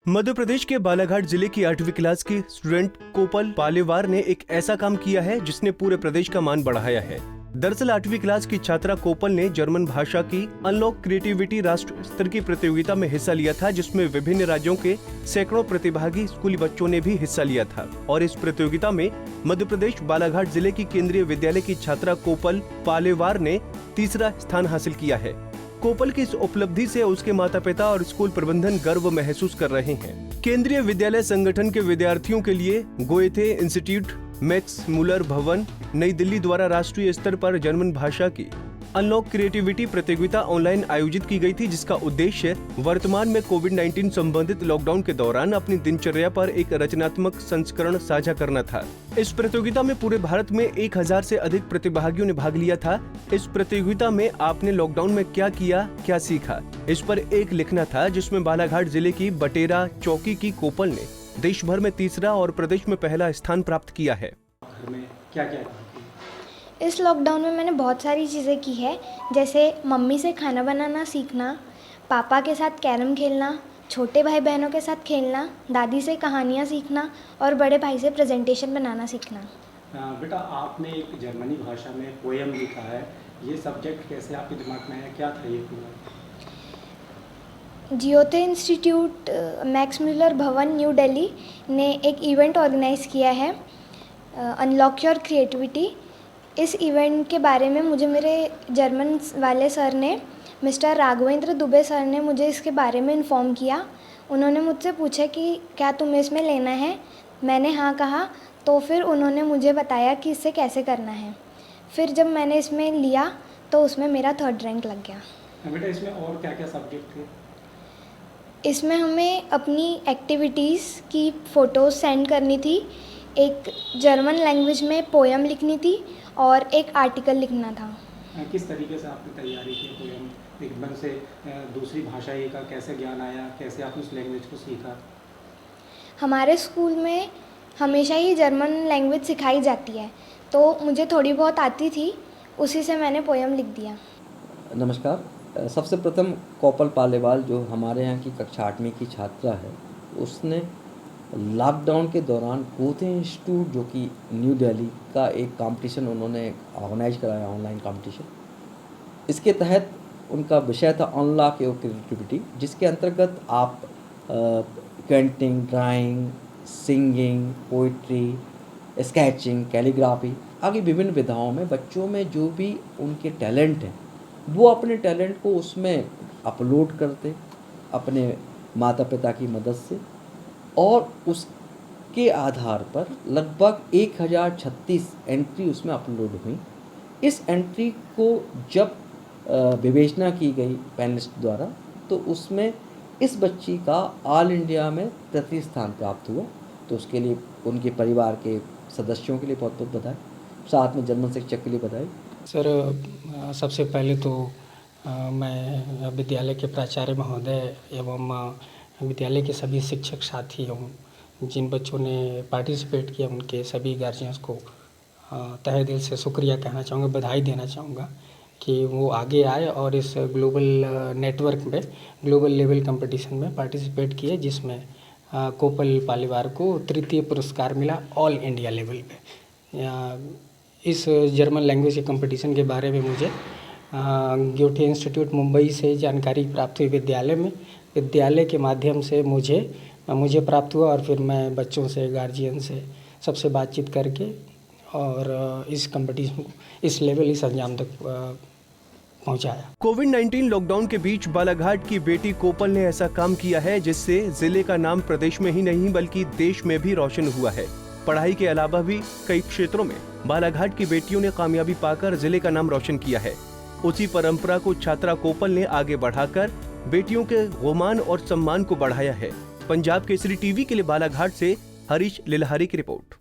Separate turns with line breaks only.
मध्य प्रदेश के बालाघाट जिले की 8वीं क्लास की स्टूडेंट कोपल पालेवार ने एक ऐसा काम किया है जिसने पूरे प्रदेश का मान बढ़ाया है। दरअसल 8वीं क्लास की छात्रा कोपल ने जर्मन भाषा की अनलॉक क्रिएटिविटी राष्ट्र स्तर की प्रतियोगिता में हिस्सा लिया था, जिसमें विभिन्न राज्यों के सैकड़ों प्रतिभागी स्कूली बच्चों ने भी हिस्सा लिया था। और इस प्रतियोगिता में मध्य प्रदेश बालाघाट जिले की केंद्रीय विद्यालय की छात्रा कोपल पालेवार ने तीसरा स्थान हासिल किया है। कोपल की इस उपलब्धि से उसके माता पिता और स्कूल प्रबंधन गर्व महसूस कर रहे हैं। केंद्रीय विद्यालय संगठन के विद्यार्थियों के लिए गोएथे इंस्टीट्यूट मैक्स मुलर भवन नई दिल्ली द्वारा राष्ट्रीय स्तर पर जर्मन भाषा की अनलॉक क्रिएटिविटी प्रतियोगिता ऑनलाइन आयोजित की गई थी, जिसका उद्देश्य वर्तमान में कोविड-19 संबंधित लॉकडाउन के दौरान अपनी दिनचर्या पर एक रचनात्मक संस्करण साझा करना था। इस प्रतियोगिता में पूरे भारत में 1000 से अधिक प्रतिभागियों ने भाग लिया था। इस प्रतियोगिता में आपने लॉकडाउन में क्या किया, क्या सीखा, इस पर एक लिखना था, जिसमें बालाघाट जिले की बटेरा चौकी की कोपल ने देश भर में तीसरा और प्रदेश में पहला स्थान प्राप्त किया है।
घर में क्या-क्या
इस लॉकडाउन में मैंने बहुत सारी चीज़ें की है, जैसे मम्मी से खाना बनाना सीखना, पापा के साथ कैरम खेलना, छोटे भाई बहनों के साथ खेलना, दादी से कहानियाँ सीखना और बड़े भाई से प्रेजेंटेशन बनाना सीखना।
बेटा, आपने एक जर्मनी भाषा में पोएम लिखा है, ये सब्जेक्ट कैसे आपके दिमाग में आया, क्या था ये पूरा?
गोएथे इंस्टीट्यूट मैक्स मुलर भवन न्यू दिल्ली ने एक इवेंट ऑर्गेनाइज़ किया है, अनलॉक योर क्रिएटिविटी। इस इवेंट के बारे में मुझे मेरे जर्मन वाले सर ने, मिस्टर राघवेंद्र दुबे सर ने मुझे इसके बारे में इन्फॉर्म किया। उन्होंने मुझसे पूछा कि क्या तुम्हें इसमें लेना है, मैंने हाँ कहा, तो फिर उन्होंने मुझे बताया कि इससे कैसे करना है। फिर जब मैंने इसमें लिया तो उसमें मेरा 3rd रैंक लग गया।
बेटा, इसमें और क्या-क्या सब्जेक्ट थे?
इसमें हमें अपनी एक्टिविटीज़ की फ़ोटोज़ सेंड करनी थी, एक जर्मन लैंग्वेज में पोएम लिखनी थी और एक आर्टिकल लिखना था।
किस तरीके से आपने तैयारी की पोएम एकदम से दूसरी भाषा का कैसे ज्ञान आया, कैसे आपने उस लैंग्वेज को सीखा?
हमारे स्कूल में हमेशा ही जर्मन लैंग्वेज सिखाई जाती है, तो मुझे थोड़ी बहुत आती थी, उसी से मैंने पोएम लिख दिया।
नमस्कार। सबसे प्रथम कोपल पालेवाल जो हमारे यहाँ की कक्षा 8वीं की छात्रा है, उसने लॉकडाउन के दौरान गोएथे इंस्टीट्यूट जो कि न्यू दिल्ली का एक कंपटीशन उन्होंने ऑर्गेनाइज कराया, ऑनलाइन कंपटीशन। इसके तहत उनका विषय था अनलॉक योर क्रिएटिविटी, जिसके अंतर्गत आप painting, drawing, singing, poetry, sketching, calligraphy आदि विभिन्न विधाओं में बच्चों में जो भी उनके टैलेंट हैं, वो अपने टैलेंट को उसमें अपलोड करते अपने माता पिता की मदद से, और उसके आधार पर लगभग 1036 एंट्री उसमें अपलोड हुई। इस एंट्री को जब विवेचना की गई पैनलिस्ट द्वारा, तो उसमें इस बच्ची का ऑल इंडिया में 3rd स्थान प्राप्त हुआ। तो उसके लिए उनके परिवार के सदस्यों के लिए बहुत बहुत बधाई, साथ में जर्मन शिक्षक के लिए बधाई।
सर, सबसे पहले तो मैं विद्यालय के प्राचार्य महोदय एवं विद्यालय के सभी शिक्षक साथियों, जिन बच्चों ने पार्टिसिपेट किया, उनके सभी गार्जियंस को तहे दिल से शुक्रिया कहना चाहूँगा, बधाई देना चाहूँगा कि वो आगे आए और इस ग्लोबल नेटवर्क में ग्लोबल लेवल कंपटीशन में पार्टिसिपेट किए, जिसमें कोपल पालेवार को 3य पुरस्कार मिला ऑल इंडिया लेवल पे। इस जर्मन लैंग्वेज के कंपटीशन के बारे में मुझे गोएथे इंस्टीट्यूट मुंबई से जानकारी प्राप्त हुई। विद्यालय के माध्यम से मुझे प्राप्त हुआ, और फिर मैं बच्चों से, गार्जियन से, सबसे बातचीत करके और इस कंपटीशन को, इस लेवल, इस अंजाम तक पहुंचाया।
कोविड-19 लॉकडाउन के बीच बालाघाट की बेटी कोपल ने ऐसा काम किया है जिससे जिले का नाम प्रदेश में ही नहीं बल्कि देश में भी रोशन हुआ है। पढ़ाई के अलावा भी कई क्षेत्रों में बालाघाट की बेटियों ने कामयाबी पाकर जिले का नाम रोशन किया है। उसी परंपरा को छात्रा कोपल ने आगे बढ़ाकर बेटियों के गुमान और सम्मान को बढ़ाया है। पंजाब केसरी टीवी के लिए बालाघाट से हरीश लिलहारी की रिपोर्ट।